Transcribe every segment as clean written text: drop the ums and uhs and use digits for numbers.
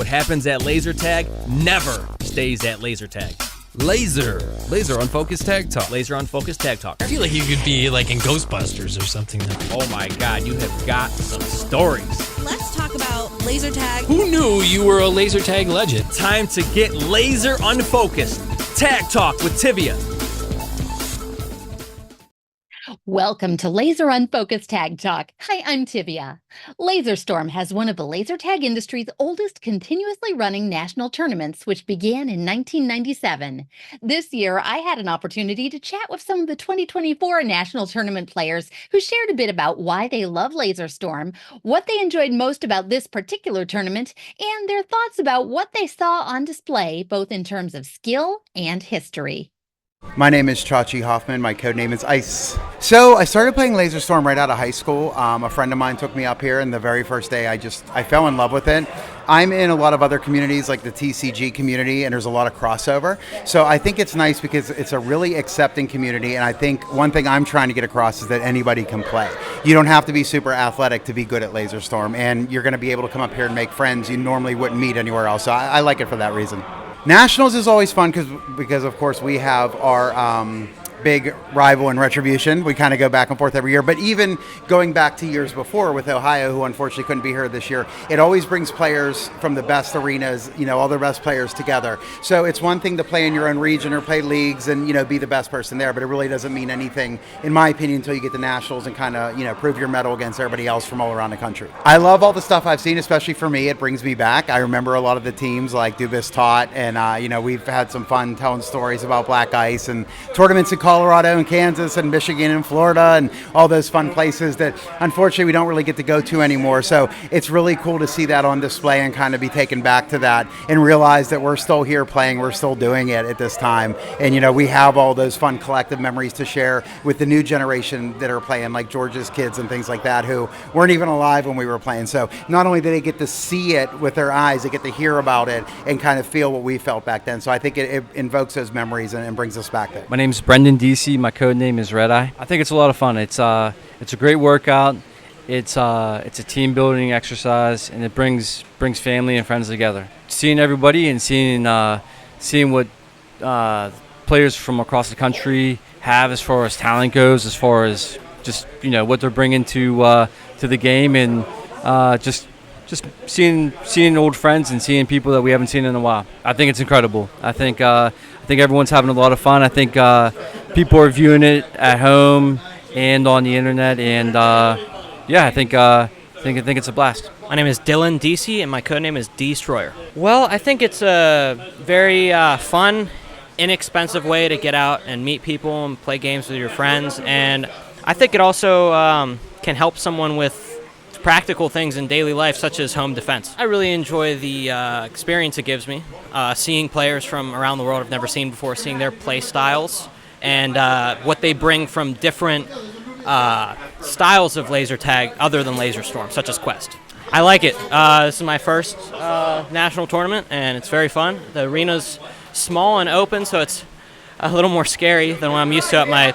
What happens at laser tag never stays at laser tag. Laser Unfocused Tag Talk. Laser Unfocused Tag Talk. I feel like you could be like in Ghostbusters or something. Oh my God, you have got some stories. Let's talk about laser tag. Who knew you were a laser tag legend? Time to get laser unfocused. Tag Talk with Tivia. Welcome to Laser Unfocused Tag Talk. Hi, I'm Tivia. LaserStorm has one of the laser tag industry's oldest continuously running national tournaments, which began in 1997. This year, I had an opportunity to chat with some of the 2024 national tournament players who shared a bit about why they love LaserStorm, what they enjoyed most about this particular tournament, and their thoughts about what they saw on display, both in terms of skill and history. My name is Chachi Hoffman. My code name is Ice. So I started playing LaserStorm right out of high school. A friend of mine took me up here, and the very first day I fell in love with it. I'm in a lot of other communities like the TCG community, and there's a lot of crossover. So I think it's nice because it's a really accepting community, and I think one thing I'm trying to get across is that anybody can play. You don't have to be super athletic to be good at LaserStorm, and you're going to be able to come up here and make friends you normally wouldn't meet anywhere else. So I like it for that reason. Nationals is always fun because of course we have our big rival in Retribution. We kind of go back and forth every year, but even going back to years before with Ohio, who unfortunately couldn't be here this year, it always brings players from the best arenas, all the best players together. So it's one thing to play in your own region or play leagues and be the best person there, but it really doesn't mean anything, in my opinion, until you get to nationals and kind of prove your mettle against everybody else from all around the country. I love all the stuff I've seen, especially for me. It brings me back. I remember a lot of the teams like Dubis Tot, and we've had some fun telling stories about Black Ice and tournaments in Colorado and Kansas and Michigan and Florida and all those fun places that unfortunately we don't really get to go to anymore. So it's really cool to see that on display and kind of be taken back to that and realize that we're still here playing, we're still doing it at this time. And we have all those fun collective memories to share with the new generation that are playing, like George's kids and things like that, who weren't even alive when we were playing. So not only do they get to see it with their eyes, they get to hear about it and kind of feel what we felt back then. So I think it invokes those memories and brings us back there. My name is Brendan DC. My code name is Red Eye. I think it's a lot of fun. It's a great workout. It's a team building exercise, and it brings family and friends together. Seeing everybody and seeing what players from across the country have as far as talent goes, as far as just what they're bringing to the game, and just seeing old friends and seeing people that we haven't seen in a while. I think it's incredible. I think everyone's having a lot of fun. I think people are viewing it at home and on the internet, and I think it's a blast. My name is Dylan DC, and my codename is Destroyer. Well, I think it's a very fun, inexpensive way to get out and meet people and play games with your friends, and I think it also can help someone with practical things in daily life, such as home defense. I really enjoy the experience it gives me, seeing players from around the world I've never seen before, seeing their play styles and what they bring from different styles of laser tag other than LaserStorm, such as Quest. I like it. This is my first national tournament, and it's very fun. The arena's small and open, so it's a little more scary than what I'm used to at my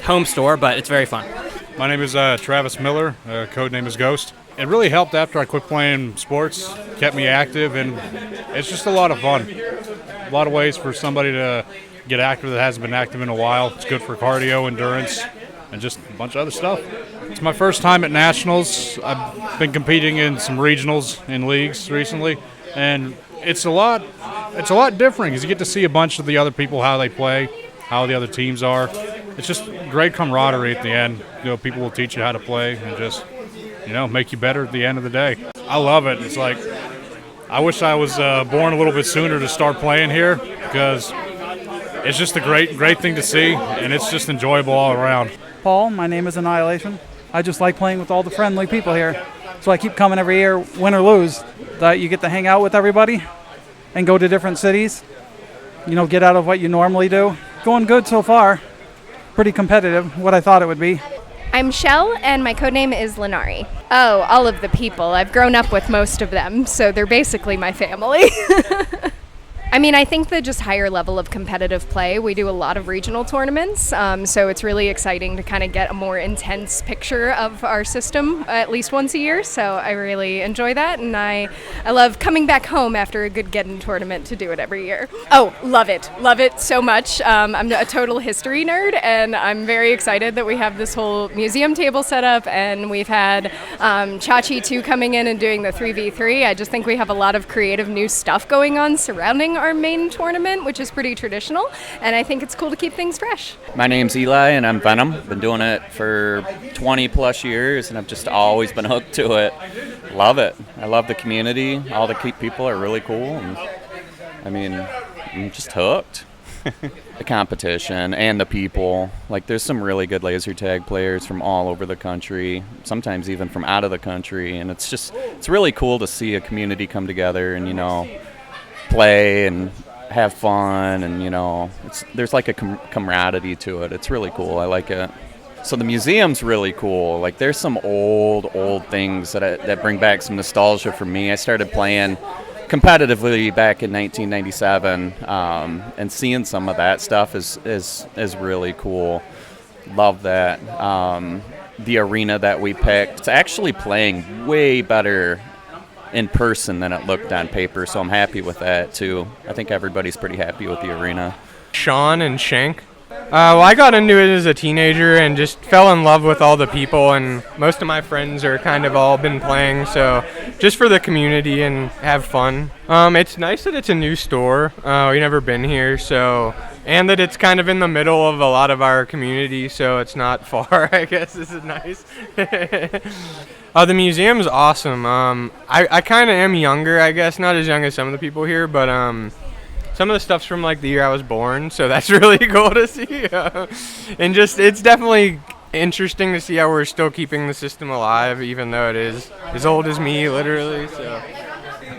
home store, but it's very fun. My name is Travis Miller, code name is Ghost. It really helped after I quit playing sports, kept me active, and it's just a lot of fun. A lot of ways for somebody to get active that hasn't been active in a while. It's good for cardio, endurance, and just a bunch of other stuff. It's my first time at nationals. I've been competing in some regionals in leagues recently, and it's a lot different because you get to see a bunch of the other people, how they play, how the other teams are. It's just great camaraderie at the end. People will teach you how to play and just, make you better at the end of the day. I love it. It's like, I wish I was born a little bit sooner to start playing here because it's just a great thing to see, and it's just enjoyable all around. Paul, my name is Annihilation. I just like playing with all the friendly people here. So I keep coming every year, win or lose, that you get to hang out with everybody and go to different cities, get out of what you normally do. Going good so far. Pretty competitive, what I thought it would be. I'm Shell, and my codename is Lenari. Oh, all of the people. I've grown up with most of them, so they're basically my family. I mean, I think the just higher level of competitive play, we do a lot of regional tournaments, so it's really exciting to kind of get a more intense picture of our system at least once a year, so I really enjoy that, and I love coming back home after a good Geddon tournament to do it every year. Oh, love it so much. I'm a total history nerd, and I'm very excited that we have this whole museum table set up, and we've had Chachi 2 coming in and doing the 3v3. I just think we have a lot of creative new stuff going on surrounding our main tournament, which is pretty traditional, and I think it's cool to keep things fresh. My name's Eli, and I'm Venom. Been doing it for 20 plus years, and I've just always been hooked to it. Love it. I love the community. All the people are really cool, and I mean, I'm just hooked. The competition and the people. Like, there's some really good laser tag players from all over the country, sometimes even from out of the country, and it's really cool to see a community come together and, play and have fun, and there's like a camaraderie to it. It's really cool. I like it. So the museum's really cool. Like, there's some old things that bring back some nostalgia for me. I started playing competitively back in 1997, and seeing some of that stuff is really cool. Love that. The arena that we picked, it's actually playing way better in person than it looked on paper, so I'm happy with that too. I think everybody's pretty happy with the arena. Sean and Shank. Well, I got into it as a teenager and just fell in love with all the people, and most of my friends are kind of all been playing, so just for the community and have fun. It's nice that it's a new store. We've never been here, and that it's kind of in the middle of a lot of our community, so it's not far. I guess this is nice. The museum's awesome. I kind of am younger, I guess, not as young as some of the people here, but some of the stuff's from like the year I was born, so that's really cool to see. And just, it's definitely interesting to see how we're still keeping the system alive, even though it is as old as me, literally. So.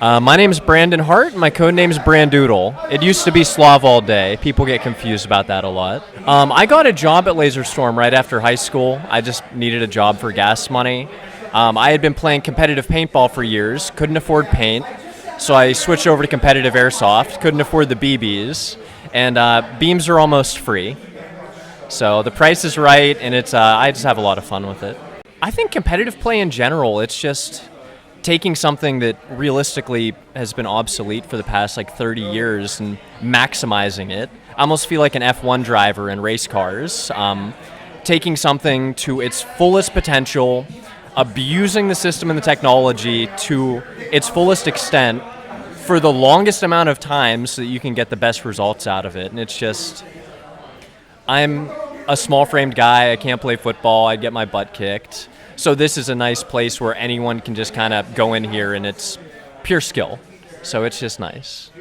My name's Brandon Hart. My code name's Brandoodle. It used to be Slav all day. People get confused about that a lot. I got a job at LaserStorm right after high school. I just needed a job for gas money. I had been playing competitive paintball for years, couldn't afford paint, so I switched over to competitive airsoft, couldn't afford the BBs, and beams are almost free. So the price is right, and I just have a lot of fun with it. I think competitive play in general, it's just taking something that realistically has been obsolete for the past 30 years and maximizing it. I almost feel like an F1 driver in race cars, taking something to its fullest potential, abusing the system and the technology to its fullest extent for the longest amount of time so that you can get the best results out of it. And it's just, I'm a small-framed guy. I can't play football. I'd get my butt kicked. So this is a nice place where anyone can just kind of go in here, and it's pure skill. So it's just nice.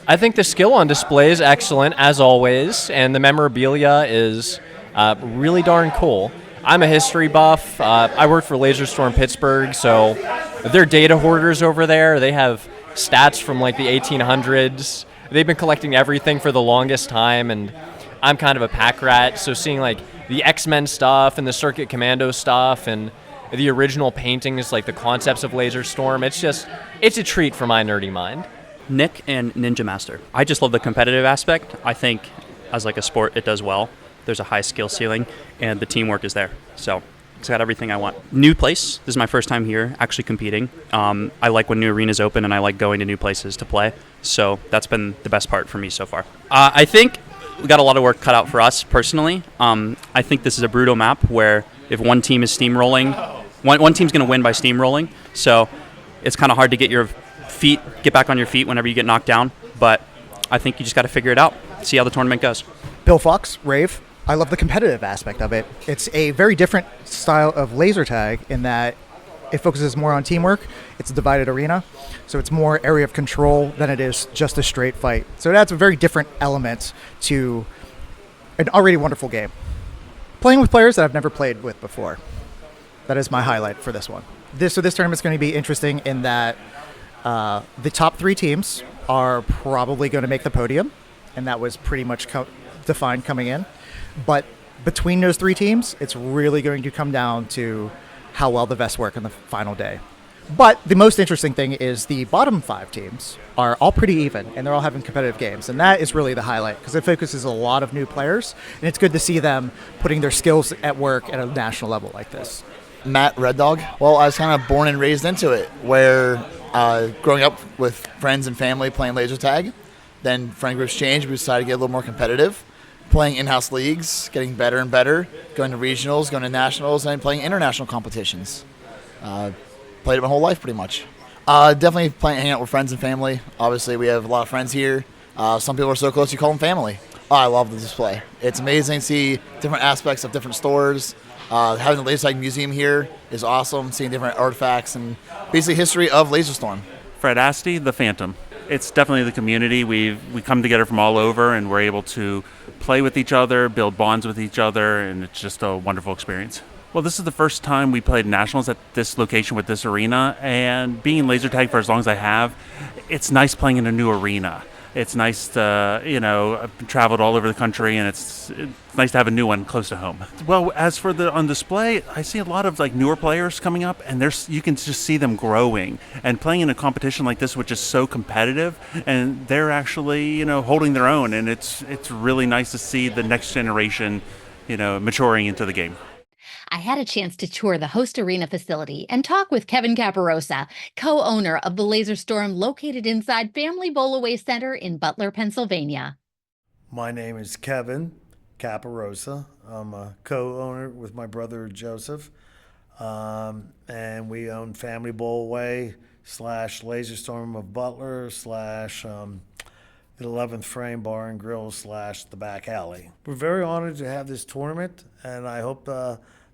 I think the skill on display is excellent, as always, and the memorabilia is really darn cool. I'm a history buff. I work for LaserStorm Pittsburgh, so they're data hoarders over there. They have stats from the 1800s. They've been collecting everything for the longest time, and I'm kind of a pack rat, so seeing the X-Men stuff and the Circuit Commando stuff and the original paintings, the concepts of LaserStorm, it's a treat for my nerdy mind. Nick and Ninja Master. I just love the competitive aspect. I think as a sport, it does well. There's a high skill ceiling, and the teamwork is there. So it's got everything I want. New place. This is my first time here actually competing. I like when new arenas open, and I like going to new places to play. So that's been the best part for me so far. I think we got a lot of work cut out for us personally. I think this is a brutal map where if one team is steamrolling, one team's going to win by steamrolling. So it's kind of hard to get back on your feet whenever you get knocked down. But I think you just got to figure it out, see how the tournament goes. Bill Fox, Rave. I love the competitive aspect of it. It's a very different style of laser tag in that it focuses more on teamwork. It's a divided arena, so it's more area of control than it is just a straight fight. So it adds a very different element to an already wonderful game. Playing with players that I've never played with before. That is my highlight for this one. This tournament's going to be interesting in that the top 3 teams are probably going to make the podium, and that was pretty much defined coming in. But between those 3 teams, it's really going to come down to how well the vests work on the final day. But the most interesting thing is the bottom 5 teams are all pretty even, and they're all having competitive games. And that is really the highlight, because it focuses a lot of new players, and it's good to see them putting their skills at work at a national level like this. Matt, Red Dog. Well, I was kind of born and raised into it, where growing up with friends and family playing laser tag, then friend groups changed. We decided to get a little more competitive, playing in-house leagues, getting better and better, going to regionals, going to nationals, and playing international competitions. Played it my whole life pretty much. Definitely hanging out with friends and family. Obviously, we have a lot of friends here. Some people are so close you call them family. I love the display. It's amazing to see different aspects of different stores. Having the Laser Tag Museum here is awesome, seeing different artifacts and basically history of LaserStorm. Fred Asti, the Phantom. It's definitely the community. We come together from all over, and we're able to play with each other, build bonds with each other, and it's just a wonderful experience. Well, this is the first time we played nationals at this location with this arena, and being laser tag for as long as I have, it's nice playing in a new arena. It's nice to, I've traveled all over the country, and it's nice to have a new one close to home. Well, as for on display, I see a lot of newer players coming up, and you can just see them growing and playing in a competition like this, which is so competitive, and they're actually, holding their own, and it's really nice to see the next generation, maturing into the game. I had a chance to tour the host arena facility and talk with Kevin Caparosa, co-owner of the Laser Storm located inside Family Bowlaway Center in Butler, Pennsylvania. My name is Kevin Caparosa. I'm a co-owner with my brother Joseph, and we own Family Bowlaway / Laser Storm of Butler / the 11th Frame Bar and Grill / the Back Alley. We're very honored to have this tournament, and I hope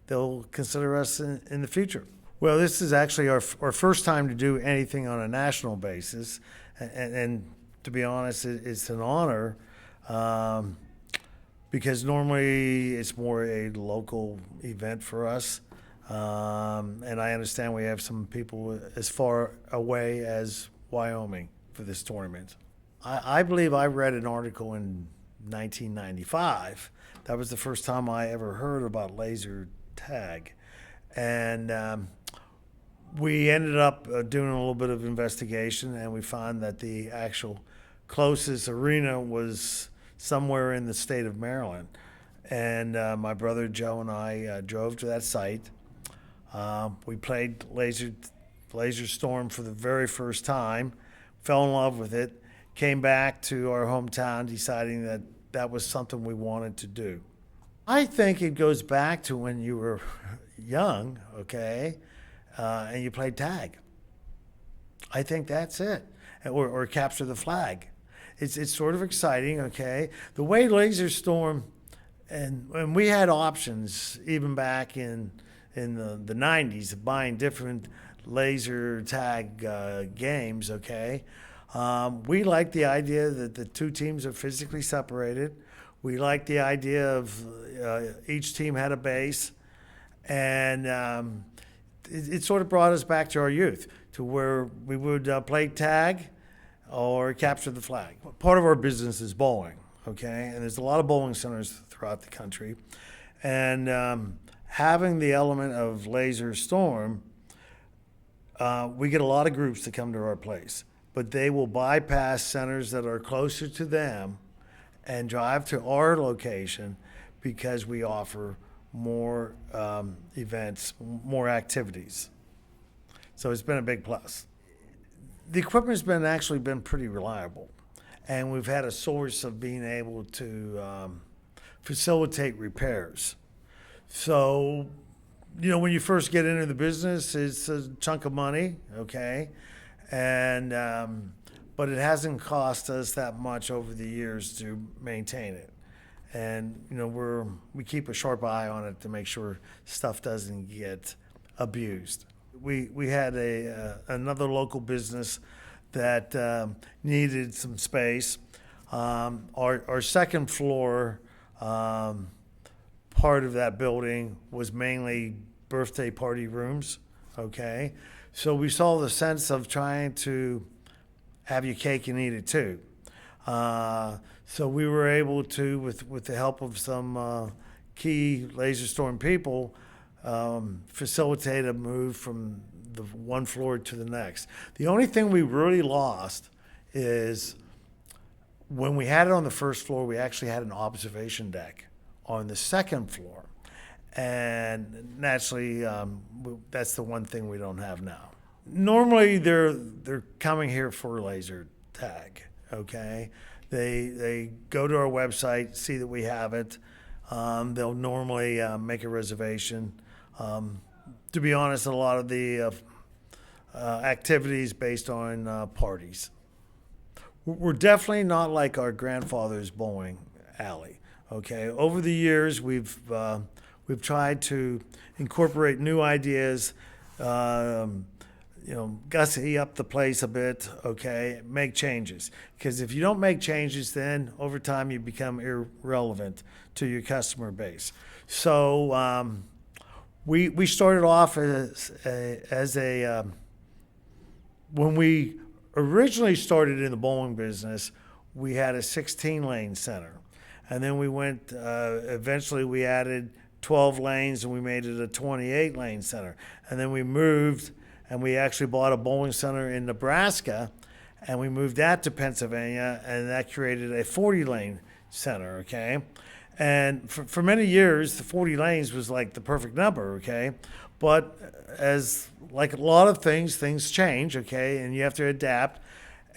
they'll consider us in the future. Well, this is actually our first time to do anything on a national basis, and to be honest, it's an honor because normally it's more a local event for us, and I understand we have some people as far away as Wyoming for this tournament. I believe I read an article in 1995. That was the first time I ever heard about laser tag. And we ended up doing a little bit of investigation, and we found that the actual closest arena was somewhere in the state of Maryland. And my brother Joe and I drove to that site. We played Laser Storm for the very first time, fell in love with it, came back to our hometown deciding that that was something we wanted to do. I think it goes back to when you were young, okay, and you played tag. I think that's it, or capture the flag. It's sort of exciting, okay. The way Laser Storm, and we had options even back in the 90s of buying different laser tag games, okay. We like the idea that the two teams are physically separated. We like the idea of each team had a base, and it sort of brought us back to our youth, to where we would play tag or capture the flag. Part of our business is bowling, okay? And there's a lot of bowling centers throughout the country. And having the element of Laser Storm, we get a lot of groups that come to our place, but they will bypass centers that are closer to them and drive to our location because we offer more events, more activities. So it's been a big plus. The equipment's actually been pretty reliable, and we've had a source of being able to facilitate repairs. So, when you first get into the business, it's a chunk of money, okay? And but it hasn't cost us that much over the years to maintain it. And we keep a sharp eye on it to make sure stuff doesn't get abused. We had another local business that needed some space. Our second floor part of that building was mainly birthday party rooms, okay? So we saw the sense of trying to have your cake and eat it too. So we were able to, with the help of some key Laser Storm people, facilitate a move from the one floor to the next. The only thing we really lost is when we had it on the first floor, we actually had an observation deck on the second floor. And naturally, that's the one thing we don't have now. Normally, they're coming here for laser tag, okay? They go to our website, see that we have it. They'll normally make a reservation. To be honest, a lot of the activities based on parties. We're definitely not like our grandfather's bowling alley, okay? Over the years, we've tried to incorporate new ideas, gussy up the place a bit, okay, make changes. Because if you don't make changes, then over time you become irrelevant to your customer base. So we started off when we originally started in the bowling business, we had a 16-lane center. And then we went, eventually we added 12 lanes and we made it a 28-lane center. And then we moved and we actually bought a bowling center in Nebraska and we moved that to Pennsylvania and that created a 40-lane center, okay? And for many years, the 40 lanes was like the perfect number, okay? But as like a lot of things change, okay? And you have to adapt.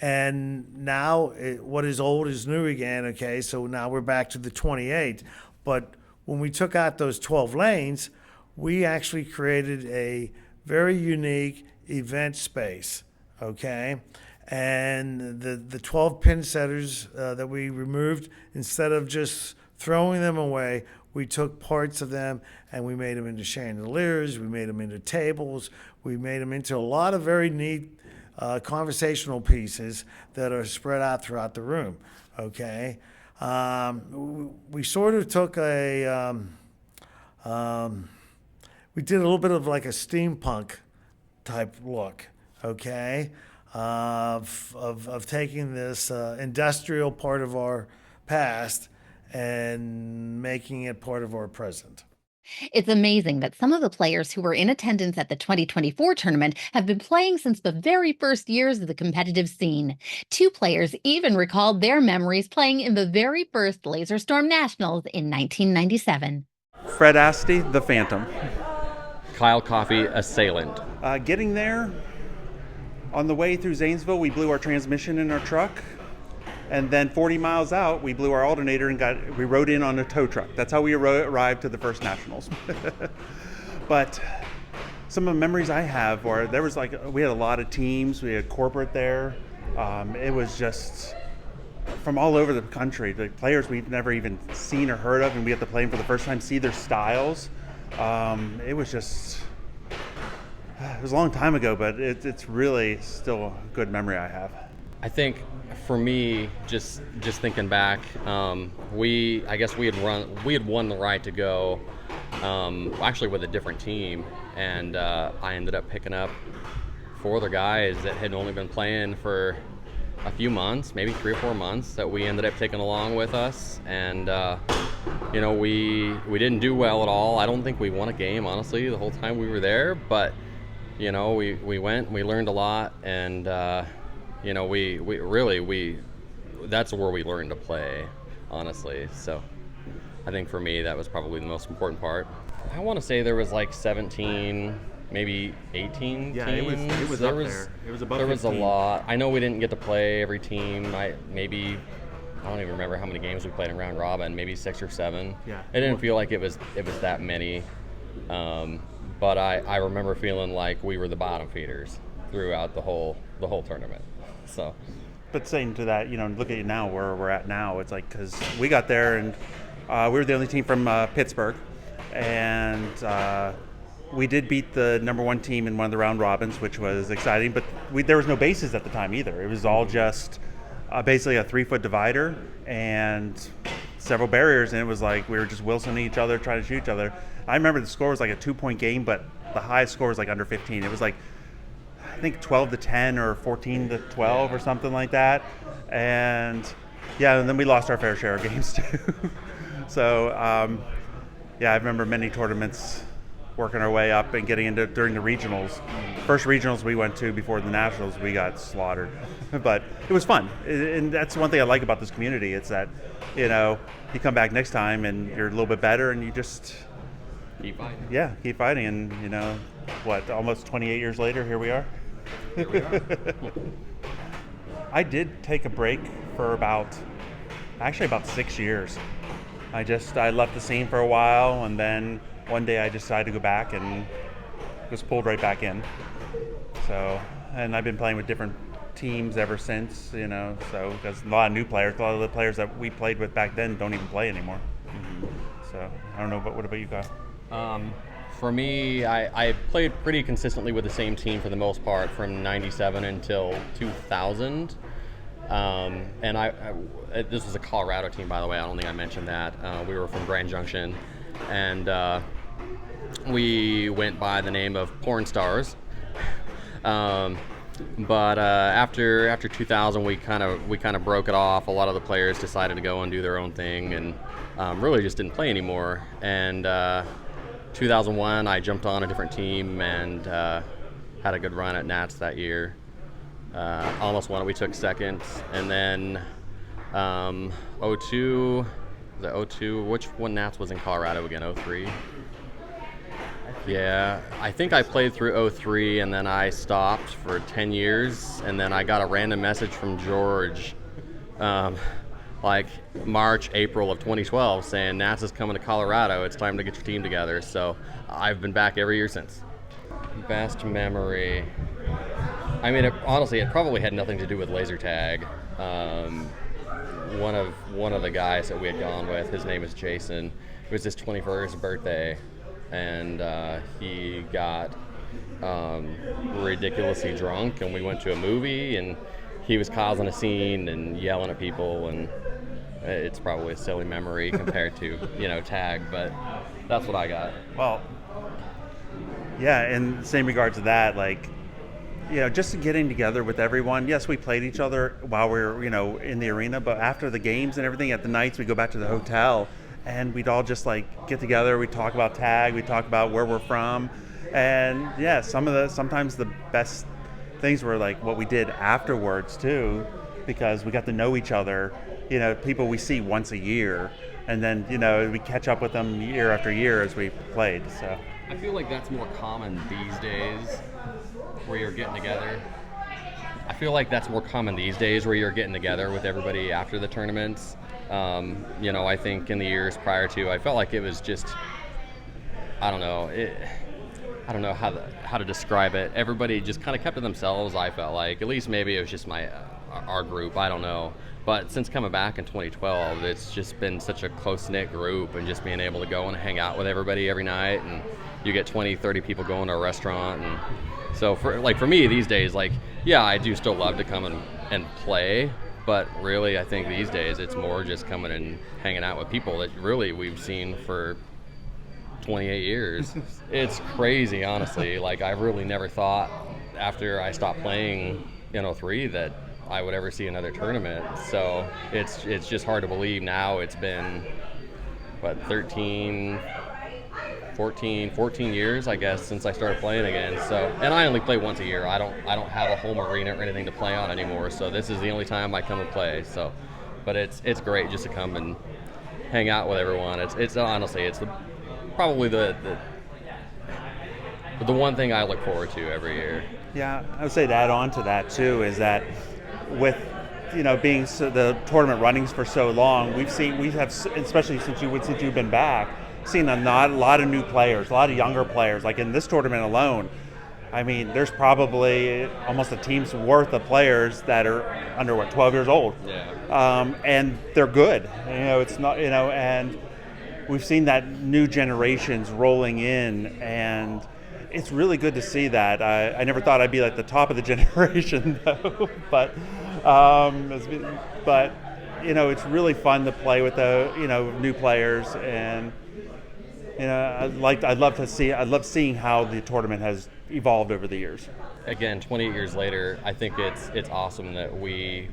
And now what is old is new again, okay? So now we're back to the 28. But when we took out those 12 lanes, we actually created a very unique event space, okay? And the 12 pin setters that we removed, instead of just throwing them away, we took parts of them and we made them into chandeliers, we made them into tables, we made them into a lot of very neat conversational pieces that are spread out throughout the room, okay? We sort of took we did a little bit of like a steampunk type look, okay? Of taking this industrial part of our past and making it part of our present. It's amazing that some of the players who were in attendance at the 2024 tournament have been playing since the very first years of the competitive scene. 2 players even recalled their memories playing in the very first Laser Storm Nationals in 1997. Fred Asti, the Phantom. Kyle Coffey, Assailant. Getting there, on the way through Zanesville, we blew our transmission in our truck. And then 40 miles out, we blew our alternator and we rode in on a tow truck. That's how we arrived to the first Nationals. But some of the memories I have were, we had a lot of teams. We had corporate there. It was just from all over the country. The players we've never even seen or heard of, and we had to play them for the first time, see their styles. It was just, it was a long time ago, but it's really still a good memory I have. I think for me, just thinking back, we had won the right to go, actually with a different team, and I ended up picking up 4 other guys that had only been playing for a few months, maybe 3 or 4 months, that we ended up taking along with us, and we didn't do well at all. I don't think we won a game, honestly, the whole time we were there, but we went, we learned a lot, and we that's where we learned to play, honestly. So I think for me, that was probably the most important part. I want to say there was like 17, maybe 18 yeah, teams. It was up there. It was above 15. There was a lot. I know we didn't get to play every team. I don't even remember how many games we played in round robin, maybe 6 or 7. Yeah. It didn't feel like it was that many. But I remember feeling like we were the bottom feeders throughout the whole tournament. So, but saying to that, look at it now, where we're at now. It's like, because we got there and we were the only team from Pittsburgh, and we did beat the number 1 team in one of the round robins, which was exciting. But there was no bases at the time either. It was all just basically a 3-foot divider and several barriers, and it was like we were just wilsoning each other, trying to shoot each other. I remember the score was like a 2-point game, but the highest score was like under 15. It was like, I think 12-10 or 14-12 or something like that. And then we lost our fair share of games too. So I remember many tournaments working our way up and getting into during the regionals. First regionals we went to before the nationals, we got slaughtered, but it was fun. And that's one thing I like about this community. It's that, you know, you come back next time and you're a little bit better, and you just keep fighting. Yeah, keep fighting, and you know, what? Almost 28 years later, here we are. Here we are. I did take a break for about 6 years. I left the scene for a while, and then one day I decided to go back and was pulled right back in. So, and I've been playing with different teams ever since, you know, so because a lot of new players, a lot of the players that we played with back then don't even play anymore. So I don't know, but what about you, Kyle? For me, I played pretty consistently with the same team for the most part from 97 until 2000. And this was a Colorado team, by the way. I don't think I mentioned that. We were from Grand Junction, and we went by the name of Porn Stars. But after 2000, we kind of broke it off. A lot of the players decided to go and do their own thing, and really just didn't play anymore. And 2001, I jumped on a different team and had a good run at Nats that year. Almost won it. We took second, and then 02. The 02. Which one Nats was in Colorado again? 03. Yeah, I think I played through 03, and then I stopped for 10 years, and then I got a random message from George, like March, April of 2012, saying Nats is coming to Colorado. It's time to get your team together. So I've been back every year since. Best memory. I mean, honestly, it probably had nothing to do with laser tag. One of the guys that we had gone with, his name is Jason. It was his 21st birthday, and he got ridiculously drunk, and we went to a movie, and he was causing a scene and yelling at people, and it's probably a silly memory compared to, you know, tag, but that's what I got. Well, yeah, in the same regard to that, like, you know, just getting together with everyone. Yes, we played each other while we were, you know, in the arena, but after the games and everything, at the nights, we go back to the hotel, and we'd all just like get together. We talk about tag. We talk about where we're from, and yeah, sometimes the best things were like what we did afterwards too, because we got to know each other. You know, people we see once a year, and then, you know, we catch up with them year after year as we played. So I feel like that's more common these days, where you're getting together. I feel like that's more common these days, where you're getting together with everybody after the tournaments. You know, I think in the years prior to, I felt like it was just, I don't know how to describe it. Everybody just kind of kept to themselves, I felt like. At least maybe it was just our group, I don't know. But since coming back in 2012, it's just been such a close-knit group, and just being able to go and hang out with everybody every night, and you get 20, 30 people going to a restaurant. And so for me these days, like, yeah, I do still love to come and play, but really I think these days it's more just coming and hanging out with people that really we've seen for 28 years. It's crazy, honestly. Like, I really never thought after I stopped playing in 03 that I would ever see another tournament. So it's just hard to believe now. It's been, what, 14 years, I guess, since I started playing again. So, and I only play once a year. I don't have a home arena or anything to play on anymore. So this is the only time I come and play. So, but it's great just to come and hang out with everyone. It's honestly, it's probably the one thing I look forward to every year. yeah, I would say to add on to that too is that with, you know, being the tournament runnings for so long, we have, especially since you've been back, seen a lot of new players, a lot of younger players. Like in this tournament alone, I mean, there's probably almost a team's worth of players that are under 12 years old. Yeah. And they're good. You know, it's not, you know, and we've seen that new generations rolling in, and it's really good to see that. I never thought I'd be at the top of the generation though, but you know, it's really fun to play with the, you know, new players, and you know, I love seeing how the tournament has evolved over the years. Again, 28 years later, I think it's awesome that we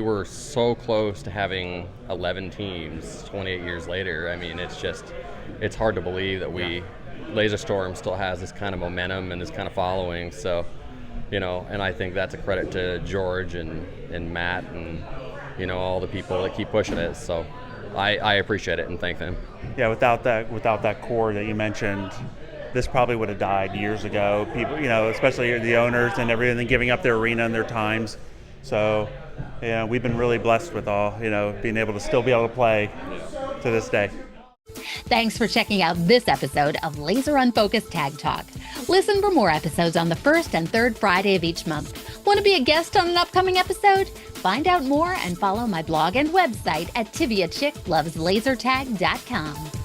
were so close to having 11 teams 28 years later. I mean, it's hard to believe that we Laser Storm still has this kind of momentum and this kind of following. So, and I think that's a credit to George and Matt and, all the people that keep pushing it. So I appreciate it and thank them. Yeah, without that core that you mentioned, this probably would have died years ago. People, especially the owners and everything, giving up their arena and their times. So, we've been really blessed with all, being able to still be able to play to this day. Thanks for checking out this episode of Laser Unfocused Tag Talk. Listen for more episodes on the first and third Friday of each month. Want to be a guest on an upcoming episode? Find out more and follow my blog and website at TiviaChickLovesLaserTag.com.